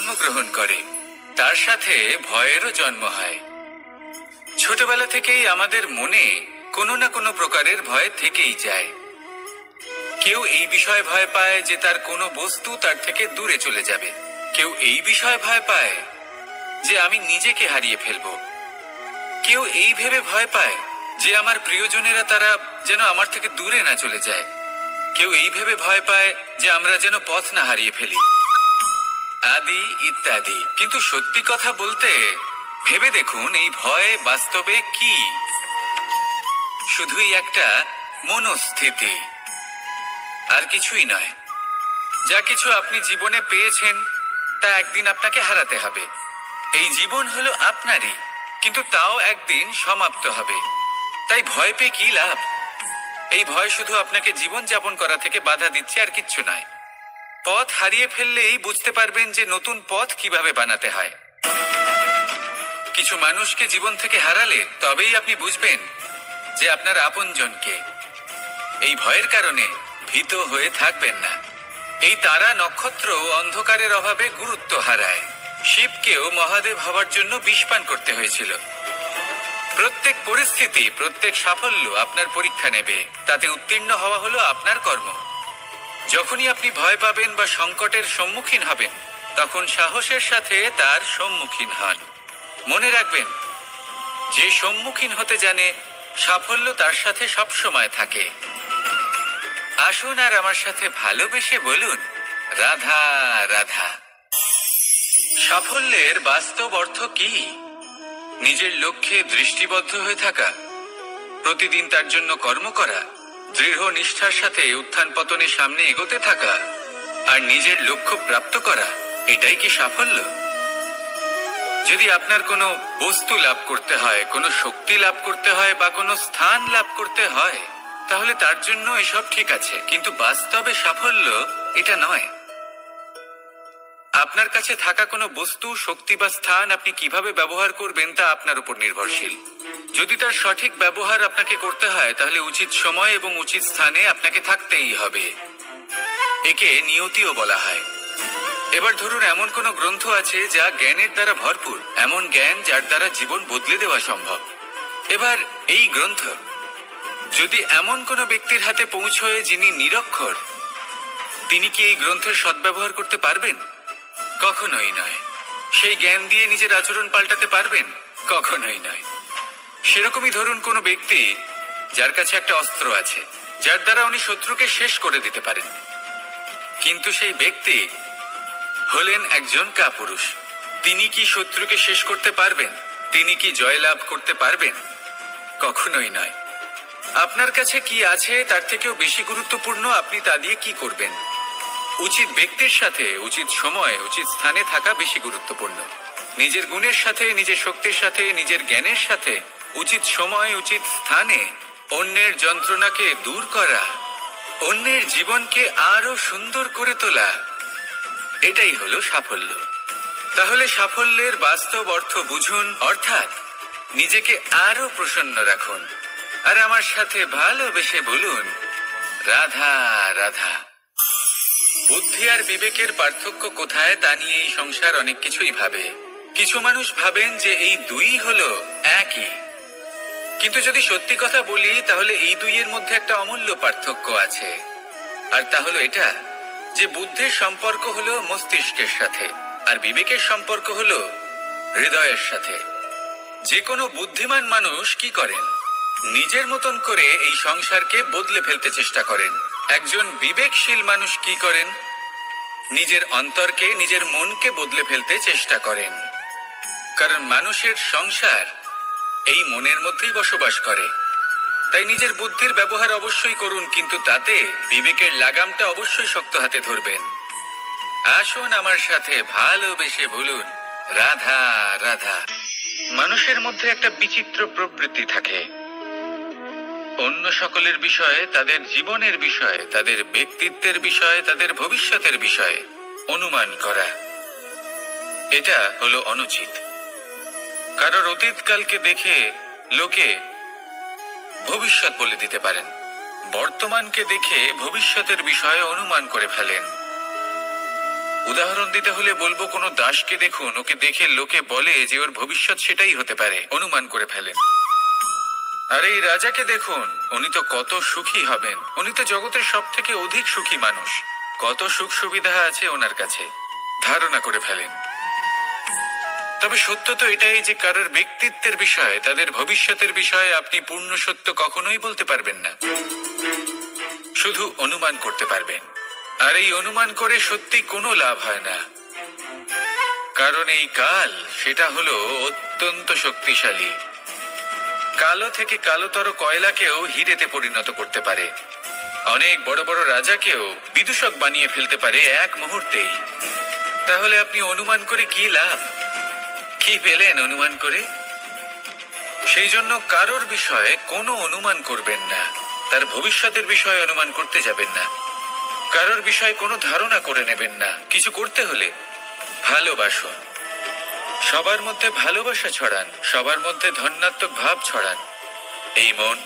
জন্মগ্রহণ করে, তার সাথে ভয়েরও জন্ম হয়। ছোটবেলা থেকেই আমাদের মনে কোনো না কোনো প্রকারের ভয় থেকেই যায়। কেউ এই বিষয়ে ভয় পায় যে তার কোনো বস্তু তার থেকে দূরে চলে যাবে, কেউ এই বিষয়ে ভয় পায় যে আমি নিজেকে হারিয়ে ফেলবো, কেউ এই ভেবে ভয় পায় যে আমার প্রিয়জনেরা তারা যেন আমার থেকে দূরে না চলে যায়, কেউ এই ভেবে ভয় পায় যে আমরা যেন পথ না হারিয়ে ফেলি, আদি ইত্যাদি। কিন্তু সত্যি কথা বলতে ভেবে দেখুন, এই ভয় বাস্তবে কি? শুধুই একটা মনস্থিতি, আর কিছুই নয়। যা কিছু আপনি জীবনে পেয়েছেন তা একদিন আপনাকে হারাতে হবে। এই জীবন হলো আপনারই, কিন্তু তাও একদিন সমাপ্ত হবে। তাই ভয় পেয়ে কি লাভ? এই ভয় শুধু আপনাকে জীবন যাপন করা থেকে বাধা দিচ্ছে, আর কিচ্ছু নয়। পথ হারিয়ে ফেললেই বুঝতে পারবেন যে নতুন পথ কিভাবে বানাতে হয়। কিছু মানুষকে জীবন থেকে হারালে তবেই আপনি বুঝবেন যে আপনার আপনজনকে। এই ভয়ের কারণে ভীত হয়ে থাকবেন না। এই তারা নক্ষত্র অন্ধকারের অভাবে গুরুত্ব হারায়। শিবকেও মহাদেব হওয়ার জন্য বিষপান করতে হয়েছিল। প্রত্যেক পরিস্থিতি, প্রত্যেক সাফল্য আপনার পরীক্ষা নেবে, তাতে উত্তীর্ণ হওয়া হলো আপনার কর্ম। যখনই আপনি ভয় পাবেন বা সংকটের সম্মুখীন হবেন, তখন সাহসের সাথে তার সম্মুখীন হন। মনে রাখবেন, যে সম্মুখীন হতে জানে সাফল্য তার সাথে সবসময় থাকে। আসুন আর আমার সাথে ভালোবেসে বলুন, রাধা রাধা। সাফল্যের বাস্তব অর্থ কি? নিজের লক্ষ্যে দৃষ্টিবদ্ধ হয়ে থাকা, প্রতিদিন তার জন্য কর্ম করা, দৃঢ় নিষ্ঠার সাথে উত্থান পতনের সামনে এগোতে থাকা, আর নিজের লক্ষ্য প্রাপ্ত করা, এটাই কি সাফল্য? যদি আপনার কোনো বস্তু লাভ করতে হয়, কোনো শক্তি লাভ করতে হয় বা কোনো স্থান লাভ করতে হয়, তাহলে তার জন্য এসব ঠিক আছে, কিন্তু বাস্তবে সাফল্য এটা নয়। আপনার কাছে থাকা কোনো বস্তু, শক্তি বা স্থান আপনি কিভাবে ব্যবহার করবেন তা আপনার উপর নির্ভরশীল। যদি তার সঠিক ব্যবহার আপনাকে করতে হয়, তাহলে উচিত সময় এবং উচিত স্থানে আপনাকে থাকতেই হবে। একে নিয়তিও বলা হয়। এবার ধরুন, এমন কোন গ্রন্থ আছে যা জ্ঞানের দ্বারা ভরপুর, এমন জ্ঞান যার দ্বারা জীবন বদলে দেওয়া সম্ভব। এবার এই গ্রন্থ যদি এমন কোন ব্যক্তির হাতে পৌঁছয় যিনি নিরক্ষর, তিনি কি এই গ্রন্থের সদ্ব্যবহার করতে পারবেন? কখনোই নয়। সেই জ্ঞান দিয়ে নিজের আচরণ পাল্টাতে পারবেন? কখনোই নয়। সেরকমই ধরুন, কোন ব্যক্তি যার কাছে একটা অস্ত্র আছে, যার দ্বারা উনি শত্রুকে শেষ করে দিতে পারেন, কিন্তু সেই ব্যক্তি হলেন একজন কাপুরুষ। তিনি কি শত্রুকে শেষ করতে পারবেন? তিনি কি জয়লাভ করতে পারবেন? কখনোই নয়। আপনার কাছে কি আছে তার থেকেও বেশি গুরুত্বপূর্ণ আপনি তা দিয়ে কি করবেন। উচিত ব্যক্তির সাথে উচিত সময় উচিত স্থানে থাকা বেশি গুরুত্বপূর্ণ। নিজের গুণের সাথে, নিজের শক্তির সাথে, নিজের জ্ঞানের সাথে উচিত সময় উচিত স্থানে অন্যের যন্ত্রণাকে দূর করা, অন্যের জীবনকে আরো সুন্দর করে তোলা, এটাই হলো সাফল্য। তাহলে সাফল্যের বাস্তব অর্থ বুঝুন, অর্থাৎ নিজেকে আরো প্রসন্ন রাখুন। আর আমার সাথে ভালোবেসে বলুন, রাধা রাধা। বুদ্ধি আর বিবেকের পার্থক্য কোথায় তা নিয়ে এই সংসার অনেক কিছুই ভাবে। কিছু মানুষ ভাবেন যে এই দুই হলো একই, কিন্তু যদি সত্যি কথা বলি তাহলে এই দুইয়ের মধ্যে একটা অমূল্য পার্থক্য আছে। আর তা হলো এটা, যে বুদ্ধির সম্পর্ক হলো মস্তিষ্কের সাথে, আর বিবেকের সম্পর্ক হলো হৃদয়ের সাথে। যে কোনো বুদ্ধিমান মানুষ কি করেন? নিজের মতন করে এই সংসারকে বদলে ফেলতে চেষ্টা করেন। একজন বিবেকশীল মানুষ কি করেন? নিজের অন্তরকে, নিজের মনকে বদলে ফেলতে চেষ্টা করেন। কারণ মানুষের সংসার এই মনের মধ্যেই বসবাস করে। তাই নিজের বুদ্ধির ব্যবহার অবশ্যই করুন, কিন্তু তাতে বিবেকের লাগামটা অবশ্যই শক্ত হাতে ধরবেন। আসুন আমার সাথে ভালোবেসে বলুন, রাধা রাধা। মানুষের মধ্যে একটা বিচিত্র প্রবৃত্তি থাকে, অন্য সকলের বিষয়ে, তাদের জীবনের বিষয়ে, তাদের ব্যক্তিত্বের বিষয়ে, তাদের ভবিষ্যতের বিষয়ে অনুমান করা। এটা হলো অনুচিত। কারোর অতীতকালকে দেখে লোকে ভবিষ্যৎ বলে দিতে পারেন, বর্তমানকে দেখে ভবিষ্যতের বিষয়ে অনুমান করে ফেলেন। উদাহরণ দিতে হলে বলবো, কোনো দাসকে দেখুন, ওকে দেখে লোকে বলে যে ওর ভবিষ্যৎ সেটাই হতে পারে, অনুমান করে ফেলেন। আর এই রাজাকে দেখুন, উনি তো কত সুখী হবেন, উনি তো জগতের সব থেকে অধিক সুখী মানুষ, কত সুখ সুবিধা আছে ওনার কাছে, ধারণা করে ফেলেন। তবে সত্য তো এটাই যে কারোর ব্যক্তিত্বের বিষয়ে, তাদের ভবিষ্যতের বিষয়ে আপনি পূর্ণ সত্য কখনোই বলতে পারবেন না, শুধু অনুমান করতে পারবেন। আর এই অনুমান করে সত্যি কোনো লাভ হয় না, কারণ এই কাল সেটা হলো অত্যন্ত শক্তিশালী। কালো থেকে কালোতর কয়লাকেও হিরেতে পরিণত করতে পারে, অনেক বড় বড় রাজাকেও বিদূষক বানিয়ে ফেলতে পারে এক মুহূর্তেই। তাহলে আপনি অনুমান করে কি লাভ? কি পেলেন অনুমান করে? সেই জন্য কারোর বিষয়ে কোনো অনুমান করবেন না, তার ভবিষ্যতের বিষয়ে অনুমান করতে যাবেন না, কারোর বিষয়ে কোনো ধারণা করে নেবেন না। কিছু করতে হলে ভালোবাসুন, সবার মধ্যে ভালোবাসা ছড়ান, সবার মধ্যে ধন্যাত্মক ভাব ছড়ান। এই মন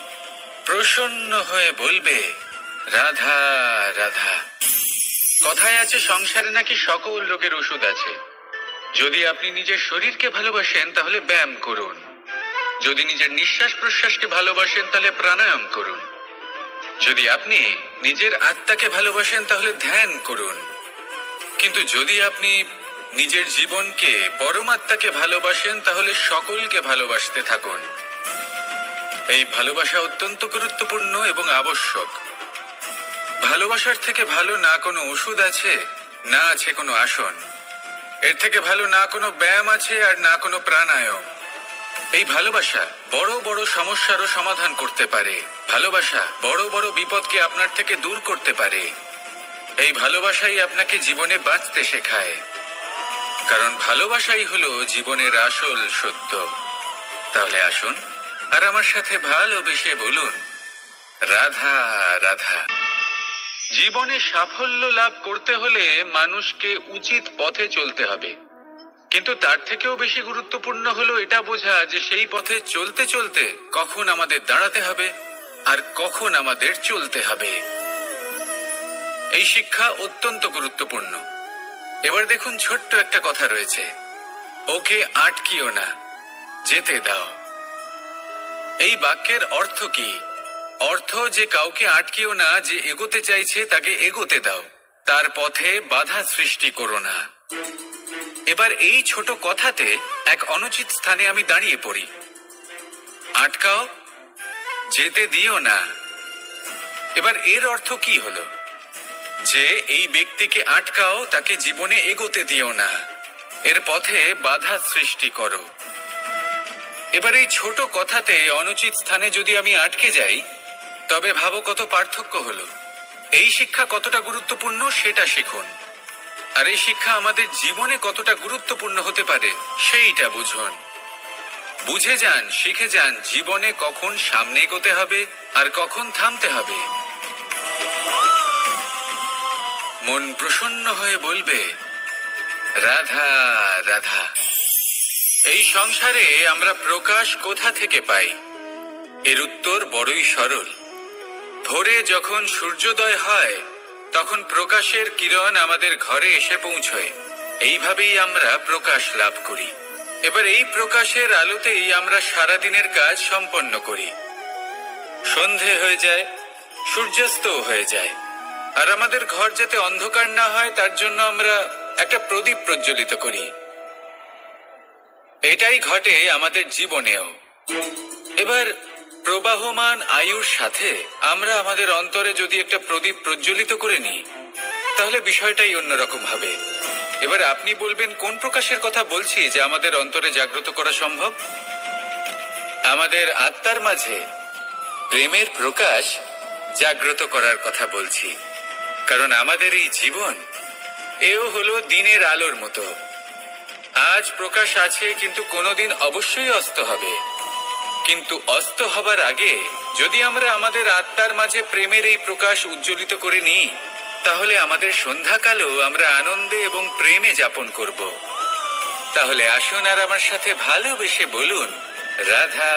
প্রসন্ন হয়ে বলবে রাধা রাধা। কথায় আছে সংসারে নাকি সকল রোগের ওষুধ আছে। যদি আপনি নিজের শরীরকে ভালোবাসেন তাহলে ব্যায়াম করুন, যদি নিজের নিঃশ্বাস প্রশ্বাসকে ভালোবাসেন তাহলে প্রাণায়াম করুন, যদি আপনি নিজের আত্মাকে ভালোবাসেন তাহলে ধ্যান করুন, কিন্তু যদি আপনি নিজের জীবনকে, পরমাত্মাকে ভালোবাসেন তাহলে সকলকে ভালোবাসতে থাকুন। এই ভালোবাসা অত্যন্ত গুরুত্বপূর্ণ এবং আবশ্যক। ভালোবাসার থেকে ভালো না কোনো ওষুধ আছে, না আছে কোনো আসন। এর থেকে ভালো না কোনো ব্যায়াম আছে আর না কোনো প্রাণায়াম। এই ভালোবাসা বড় বড় সমস্যারও সমাধান করতে পারে, ভালোবাসা বড় বড় বিপদকে আপনার থেকে দূর করতে পারে। এই ভালোবাসাই আপনাকে জীবনে বাঁচতে শেখায়, কারণ ভালোবাসাই হলো জীবনের আসল সত্য। তাহলে আসুন আর আমার সাথে ভালোবেসে বলুন রাধা রাধা। জীবনে সাফল্য লাভ করতে হলে মানুষকে উচিত পথে চলতে হবে, কিন্তু তার থেকেও বেশি গুরুত্বপূর্ণ হলো এটা বোঝা যে সেই পথে চলতে চলতে কখন আমাদের দাঁড়াতে হবে আর কখন আমাদের চলতে হবে। এই শিক্ষা অত্যন্ত গুরুত্বপূর্ণ। এবার দেখুন, ছোট্ট একটা কথা রয়েছে, ওকে আটকিও না, যেতে দাও। এই বাক্যের অর্থ কি? অর্থ যে কাউকে আটকিও না, যে এগোতে চাইছে তাকে এগোতে দাও, তার পথে বাধা সৃষ্টি করো না। এবার এই ছোট কথাতে এক অনুচিত স্থানে আমি দাঁড়িয়ে পড়ি। আটকাও, যেতে দিও না। এবার এর অর্থ কি হলো? যে এই ব্যক্তিকে আটকাও, তাকে জীবনে এগোতে দিও না, এর পথে বাধা সৃষ্টি করো। এবার এই ছোট কথাতে অনুচিত স্থানে যদি আমি আটকে যাই, তবে ভাবো কত পার্থক্য হলো। এই শিক্ষা কতটা গুরুত্বপূর্ণ সেটা শিখুন, আর এই শিক্ষা আমাদের জীবনে কতটা গুরুত্বপূর্ণ হতে পারে সেইটা বুঝুন। বুঝে যান, শিখে যান জীবনে কখন সামনে এগোতে হবে আর কখন থামতে হবে। মন প্রসন্ন হয়ে বলবে রাধা রাধা। এই সংসারে আমরা প্রকাশ কোথা থেকে পাই? এর উত্তর বড়ই সরল। ভোরে যখন সূর্যোদয় হয় তখন প্রকাশের কিরণ আমাদের ঘরে এসে পৌঁছয়, এইভাবেই আমরা প্রকাশ লাভ করি। এবার এই প্রকাশের আলোতেই আমরা সারাদিনের কাজ সম্পন্ন করি। সন্ধে হয়ে যায়, সূর্যাস্তও হয়ে যায়, আর আমাদের ঘর যাতে অন্ধকার না হয় তার জন্য আমরা একটা প্রদীপ প্রজ্বলিত করি। এটাই ঘটে আমাদের জীবনেও। এবার প্রবাহমান আয়ুর সাথে আমরা আমাদের অন্তরে যদি একটা প্রদীপ প্রজ্বলিত করে নিই, তাহলে বিষয়টাই অন্যরকম হবে। এবার আপনি বলবেন কোন প্রকাশের কথা বলছি যে আমাদের অন্তরে জাগ্রত করা সম্ভব? আমাদের আত্মার মাঝে প্রেমের প্রকাশ জাগ্রত করার কথা বলছি, কারণ আমাদের এই জীবন এও হলো দিনের আলোর মতো। আজ প্রকাশ আছে, কিন্তু কোনোদিন অবশ্যই অস্ত হবে। কিন্তু অস্ত হবার আগে যদি আমরা আমাদের আত্মার মাঝে প্রেমের এই প্রকাশ উজ্জ্বলিত করে নিই, তাহলে আমাদের সন্ধ্যাকালও আমরা আনন্দে এবং প্রেমে যাপন করব। তাহলে আসুন আর আমার সাথে ভালোবেসে বলুন রাধা।